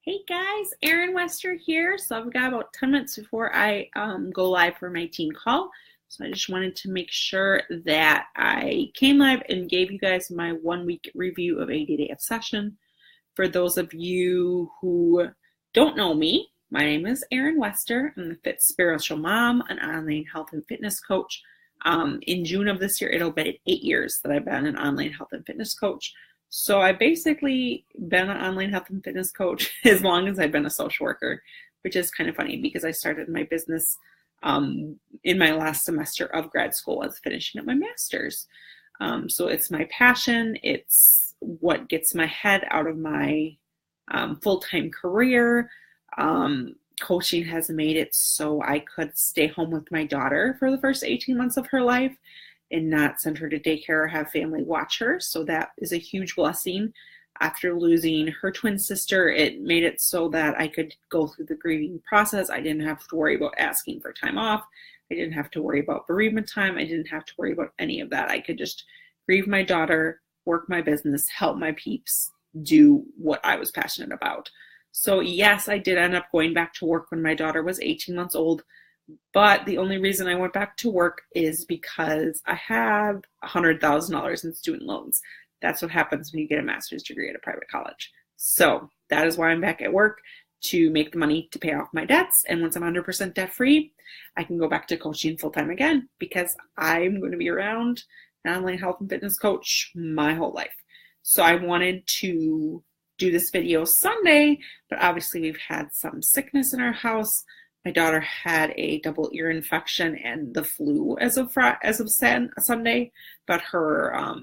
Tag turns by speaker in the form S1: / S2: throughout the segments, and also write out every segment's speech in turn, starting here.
S1: Hey guys, Erin Wester here. So I've got about 10 minutes before I go live for my team call. So I just wanted to make sure that I came live and gave you guys my 1 week review of 80 Day Obsession. For those of you who don't know me, my name is Erin Wester. I'm the Fit Spiritual Mom, an online health and fitness coach. In June of this year, it'll be 8 years that I've been an online health and fitness coach. So I've basically been an online health and fitness coach as long as I've been a social worker, which is kind of funny because I started my business in my last semester of grad school as finishing up my master's. So it's my passion. It's what gets my head out of my full-time career. Coaching has made it so I could stay home with my daughter for the first 18 months of her life and not send her to daycare or have family watch her. So that is a huge blessing. After losing her twin sister, it made it so that I could go through the grieving process. I didn't have to worry about asking for time off. I didn't have to worry about bereavement time. I didn't have to worry about any of that. I could just grieve my daughter, work my business, help my peeps, do what I was passionate about. So yes, I did end up going back to work when my daughter was 18 months old. But the only reason I went back to work is because I have $100,000 in student loans. That's what happens when you get a master's degree at a private college. So that is why I'm back at work, to make the money to pay off my debts. And once I'm 100% debt free, I can go back to coaching full time again, because I'm going to be around an online health and fitness coach my whole life. So I wanted to do this video Sunday, but obviously we've had some sickness in our house. My daughter had a double ear infection and the flu as of Sunday, but her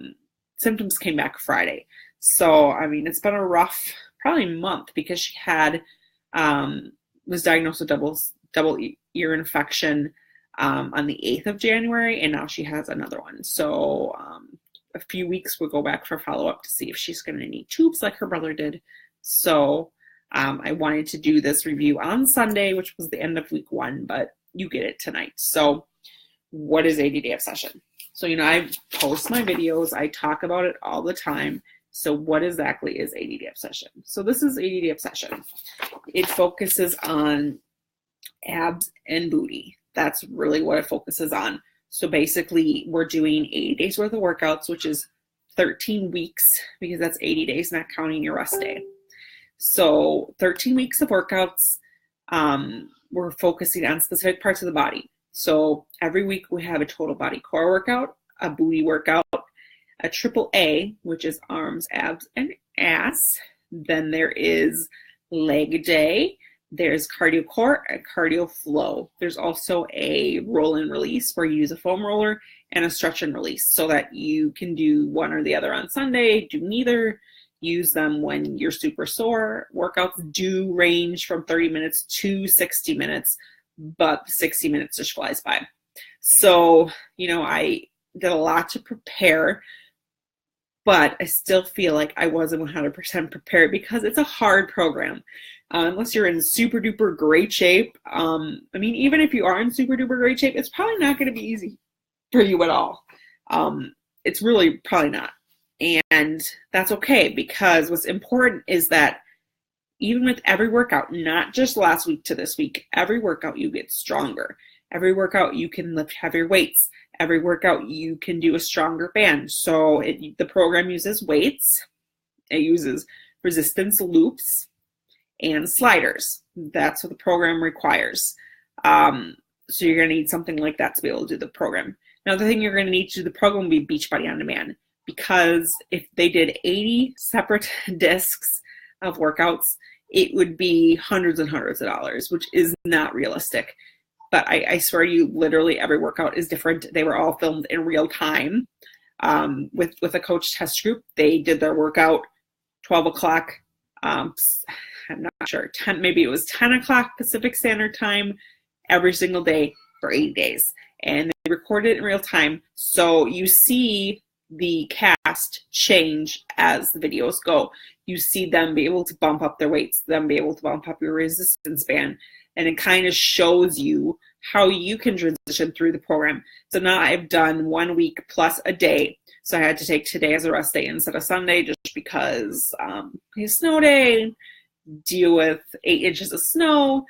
S1: symptoms came back Friday. So, I mean, it's been a rough, probably month, because she had, was diagnosed with double ear infection on the 8th of January, and now she has another one. So, a few weeks we'll go back for follow-up to see if she's going to need tubes like her brother did. So, I wanted to do this review on Sunday, which was the end of week 1, but you get it tonight. So what is 80 Day Obsession? So, I post my videos. I talk about it all the time. So what exactly is 80 Day Obsession? So this is 80 Day Obsession. It focuses on abs and booty. That's really what it focuses on. So basically, we're doing 80 days worth of workouts, which is 13 weeks, because that's 80 days, not counting your rest day. So 13 weeks of workouts, we're focusing on specific parts of the body. So every week we have a total body core workout, a booty workout, a triple A, which is arms, abs, and ass. Then there is leg day. There's cardio core and cardio flow. There's also a roll and release where you use a foam roller and a stretch and release, so that you can do one or the other on Sunday, do neither. Use them when you're super sore. Workouts do range from 30 minutes to 60 minutes, but 60 minutes just flies by. So, I did a lot to prepare, but I still feel like I wasn't 100% prepared, because it's a hard program. Unless you're in super duper great shape. Even if you are in super duper great shape, it's probably not going to be easy for you at all. It's really probably not. And that's okay, because what's important is that even with every workout, not just last week to this week, every workout you get stronger. Every workout you can lift heavier weights. Every workout you can do a stronger band. So the program uses weights. It uses resistance loops and sliders. That's what the program requires. So you're going to need something like that to be able to do the program. Now, the thing you're going to need to do the program will be Beachbody On Demand. Because if they did 80 separate discs of workouts, it would be hundreds and hundreds of dollars, which is not realistic. But I swear you, literally every workout is different. They were all filmed in real time with a coach test group. They did their workout 12 o'clock. I'm not sure, maybe it was 10 o'clock Pacific Standard Time every single day for 8 days. And they recorded it in real time. So you see the cast change as the videos go. You see them be able to bump up their weights, them be able to bump up your resistance band, and it kind of shows you how you can transition through the program. So now I've done 1 week plus a day. So I had to take today as a rest day instead of Sunday, just because it's snow day. deal with 8 inches of snow.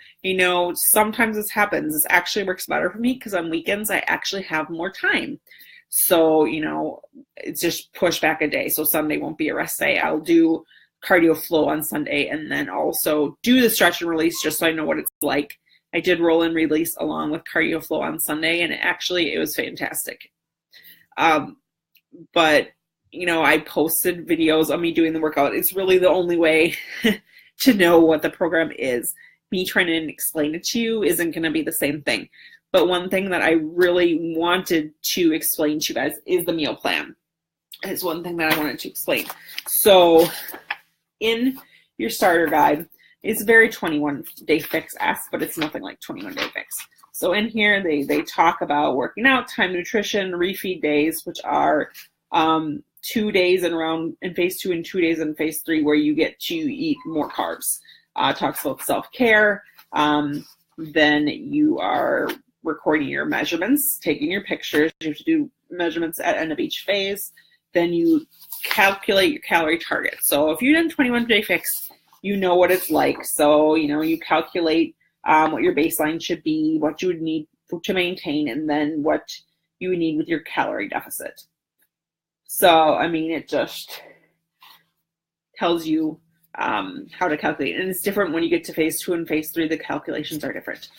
S1: Sometimes this happens. This actually works better for me because on weekends I actually have more time. So, it's just push back a day. So Sunday won't be a rest day. I'll do cardio flow on Sunday and then also do the stretch and release just so I know what it's like. I did roll and release along with cardio flow on Sunday, and it was fantastic. But I posted videos of me doing the workout. It's really the only way to know what the program is. Me trying to explain it to you isn't going to be the same thing. But one thing that I really wanted to explain to you guys is the meal plan. It's one thing that I wanted to explain. So in your starter guide, it's very 21-day fix-esque, but it's nothing like 21-day fix. So in here, they talk about working out, time nutrition, refeed days, which are 2 days in phase 2 and 2 days in phase 3 where you get to eat more carbs. Talks about self-care. Then you are recording your measurements, taking your pictures. You have to do measurements at the end of each phase. Then you calculate your calorie target. So if you've done 21-day fix, you know what it's like. So, you calculate what your baseline should be, what you would need to maintain, and then what you would need with your calorie deficit. So, it just tells you how to calculate. And it's different when you get to phase 2 and phase 3, the calculations are different.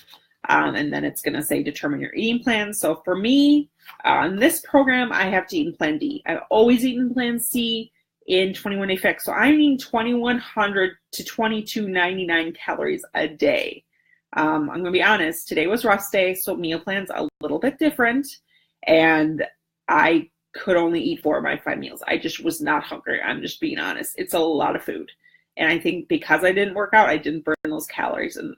S1: And then it's going to say determine your eating plan. So for me, in this program, I have to eat in Plan D. I've always eaten Plan C in 21-day fix. So I'm eating 2,100 to 2,299 calories a day. I'm going to be honest, today was rest day, so meal plan's a little bit different. And I could only eat 4 of my 5 meals. I just was not hungry. I'm just being honest. It's a lot of food. And I think because I didn't work out, I didn't burn those calories. And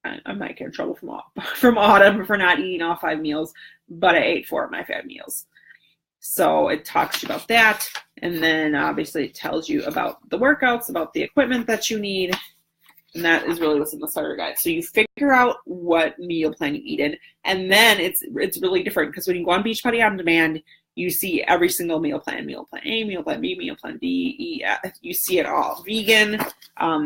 S1: I might get in trouble from Autumn for not eating all 5 meals, but I ate 4 of my 5 meals. So it talks to you about that. And then obviously it tells you about the workouts, about the equipment that you need. And that is really what's in the starter guide. So you figure out what meal plan you eat in. And then it's really different because when you go on Beachbody On Demand, you see every single meal plan A, meal plan B, meal plan D, E, F. You see it all. Vegan.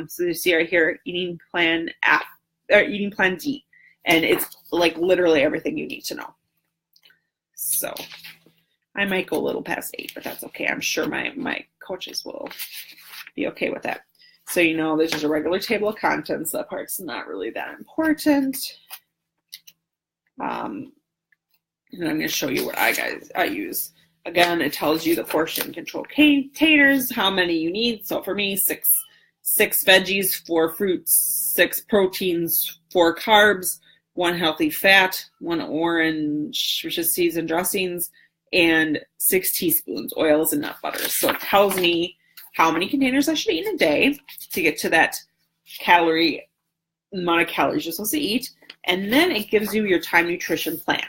S1: So you see right here, eating plan F. Or eating plan D, and it's like literally everything you need to know. So I might go a little past 8, but that's okay. I'm sure my coaches will be okay with that. So there's just a regular table of contents. That part's not really that important. And I'm going to show you what I use. Again, it tells you the portion control containers, how many you need. So for me, six veggies, 4 fruits, 6 proteins, 4 carbs, 1 healthy fat, 1 orange, which is seasoned dressings, and 6 teaspoons oils and nut butters. So it tells me how many containers I should eat in a day to get to that amount of calories you're supposed to eat. And then it gives you your time nutrition plan.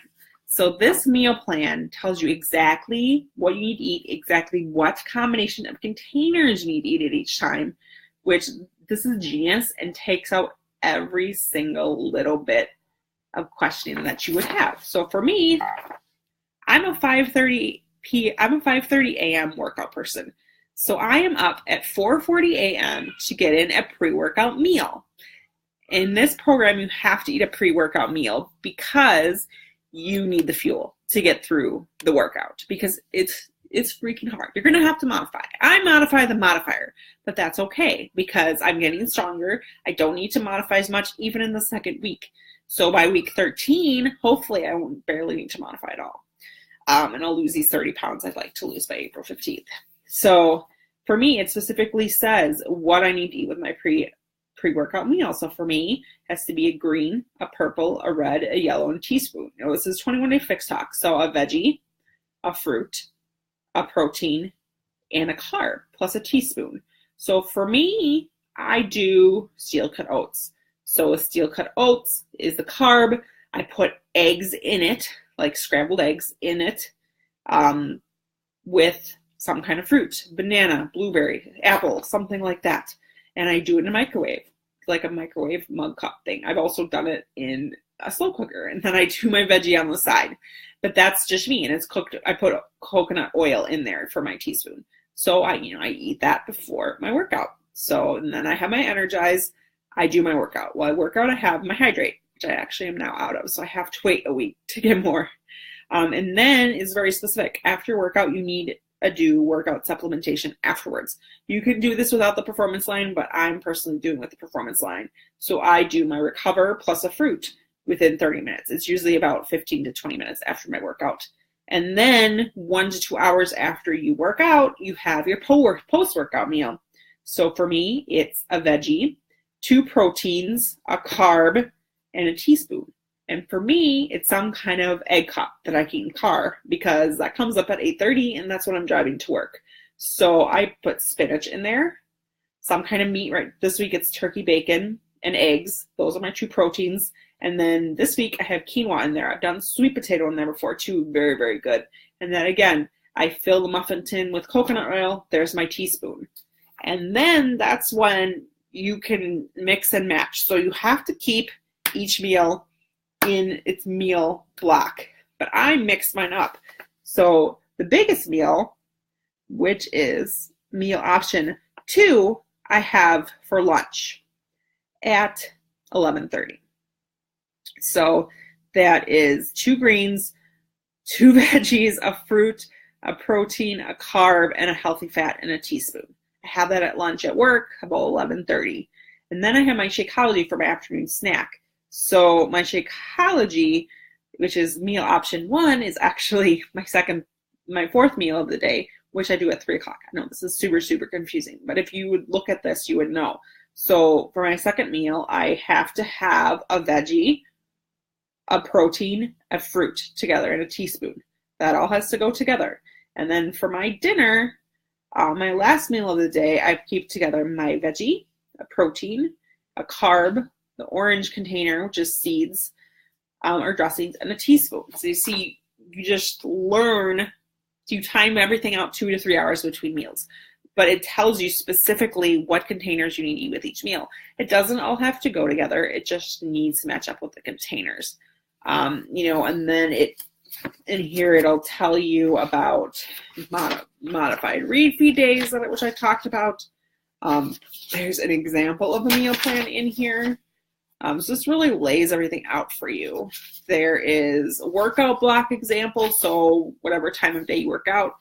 S1: So this meal plan tells you exactly what you need to eat, exactly what combination of containers you need to eat at each time, which this is genius and takes out every single little bit of questioning that you would have. So for me, I'm a 5:30 a.m. workout person. So I am up at 4:40 a.m. to get in a pre-workout meal. In this program, you have to eat a pre-workout meal because you need the fuel to get through the workout because it's freaking hard. You're going to have to modify. I modify the modifier, but that's okay because I'm getting stronger. I don't need to modify as much even in the second week. So by week 13, hopefully I won't barely need to modify at all. And I'll lose these 30 pounds I'd like to lose by April 15th. So for me, it specifically says what I need to eat with my pre-workout meal. So for me, it has to be a green, a purple, a red, a yellow, and a teaspoon. This is 21-day fix talk. So a veggie, a fruit, a protein, and a carb, plus a teaspoon. So for me, I do steel cut oats. So a steel cut oats is the carb. I put eggs in it, like scrambled eggs in it, with some kind of fruit, banana, blueberry, apple, something like that. And I do it in a microwave, like a microwave mug cup thing. I've also done it in a slow cooker, and then I do my veggie on the side. But that's just me, and it's cooked. I put coconut oil in there for my teaspoon. So I eat that before my workout. So, and then I have my Energize. I do my workout. While I work out, I have my Hydrate, which I actually am now out of. So I have to wait a week to get more. And then it's very specific. After workout, you need a do workout supplementation afterwards. You can do this without the Performance line, but I'm personally doing with the Performance line. So I do my Recover plus a fruit within 30 minutes. It's usually about 15 to 20 minutes after my workout. And then 1 to 2 hours after you work out, you have your post-workout meal. So for me, it's a veggie, 2 proteins, a carb, and a teaspoon. And for me, it's some kind of egg cup that I can eat in the car because that comes up at 8:30 and that's when I'm driving to work. So I put spinach in there, some kind of meat. Right this week it's turkey bacon and eggs. Those are my 2 proteins. And then this week I have quinoa in there. I've done sweet potato in there before too. Very, very good. And then again, I fill the muffin tin with coconut oil. There's my teaspoon. And then that's when you can mix and match. So you have to keep each meal in its meal block, but I mix mine up. So the biggest meal, which is meal option 2, I have for lunch at 11:30. So that is 2 greens, 2 veggies, a fruit, a protein, a carb, and a healthy fat, and a teaspoon. I have that at lunch at work about 11:30. And then I have my Shakeology for my afternoon snack. So my Shakeology, which is meal option 1, is actually my 4th meal of the day, which I do at 3 o'clock. I know this is super, super confusing, but if you would look at this, you would know. So for my second meal, I have to have a veggie, a protein, a fruit together, and a teaspoon. That all has to go together. And then for my dinner, my last meal of the day, I keep together my veggie, a protein, a carb, the orange container, which is seeds or dressings, and a teaspoon. So you see, you just learn, you time everything out 2 to 3 hours between meals. But it tells you specifically what containers you need to eat with each meal. It doesn't all have to go together. It just needs to match up with the containers. And then in here it'll tell you about modified read feed days, which I talked about. There's an example of a meal plan in here. So this really lays everything out for you. There is a workout block example, so whatever time of day you work out.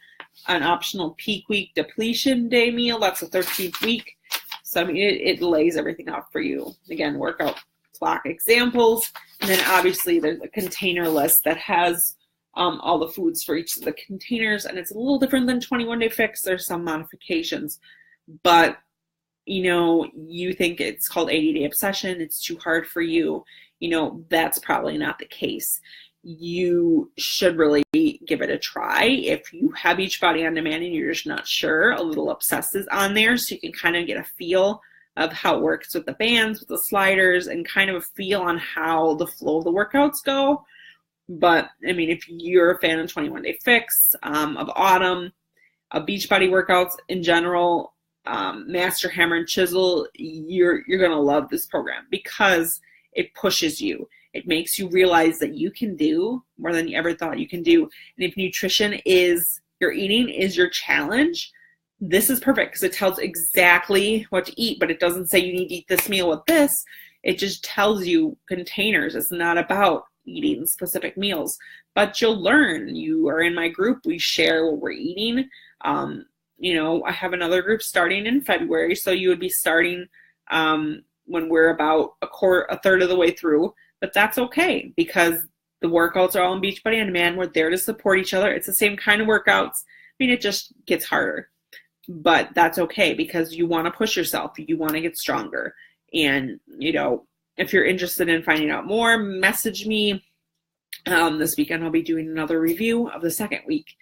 S1: An optional peak week depletion day meal, that's the 13th week. So I mean, it lays everything out for you. Again, workout block examples. And then obviously there's a container list that has all the foods for each of the containers. And it's a little different than 21 Day Fix. There's some modifications. But you think it's called 80-day obsession, it's too hard for you, that's probably not the case. You should really give it a try. If you have Beachbody On Demand and you're just not sure, a little Obsessed is on there, so you can kind of get a feel of how it works with the bands, with the sliders, and kind of a feel on how the flow of the workouts go. But I mean, if you're a fan of 21 Day Fix, of Autumn, of Beachbody workouts in general, Master Hammer and Chisel, you're gonna love this program because it pushes you. It makes you realize that you can do more than you ever thought you can do. And if nutrition is your eating is your challenge, this is perfect because it tells exactly what to eat, but it doesn't say you need to eat this meal with this. It just tells you containers. It's not about eating specific meals, but you'll learn. You are in my group. We share what we're eating. I have another group starting in February, so you would be starting when we're about a third of the way through, but that's okay because the workouts are all in Beachbody On Demand. We're there to support each other. It's the same kind of workouts. I mean, it just gets harder, but that's okay because you want to push yourself. You want to get stronger. And, if you're interested in finding out more, message me. This weekend I'll be doing another review of the second week.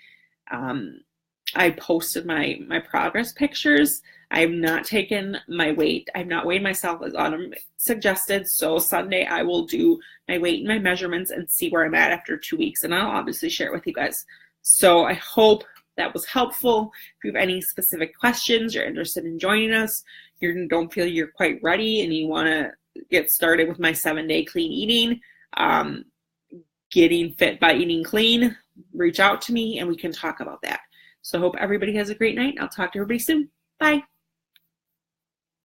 S1: I posted my progress pictures. I have not taken my weight. I have not weighed myself as Autumn suggested. So Sunday I will do my weight and my measurements and see where I'm at after 2 weeks. And I'll obviously share it with you guys. So I hope that was helpful. If you have any specific questions, you're interested in joining us, you don't feel you're quite ready and you want to get started with my 7-day clean eating, getting fit by eating clean, reach out to me and we can talk about that. So I hope everybody has a great night. I'll talk to everybody soon. Bye.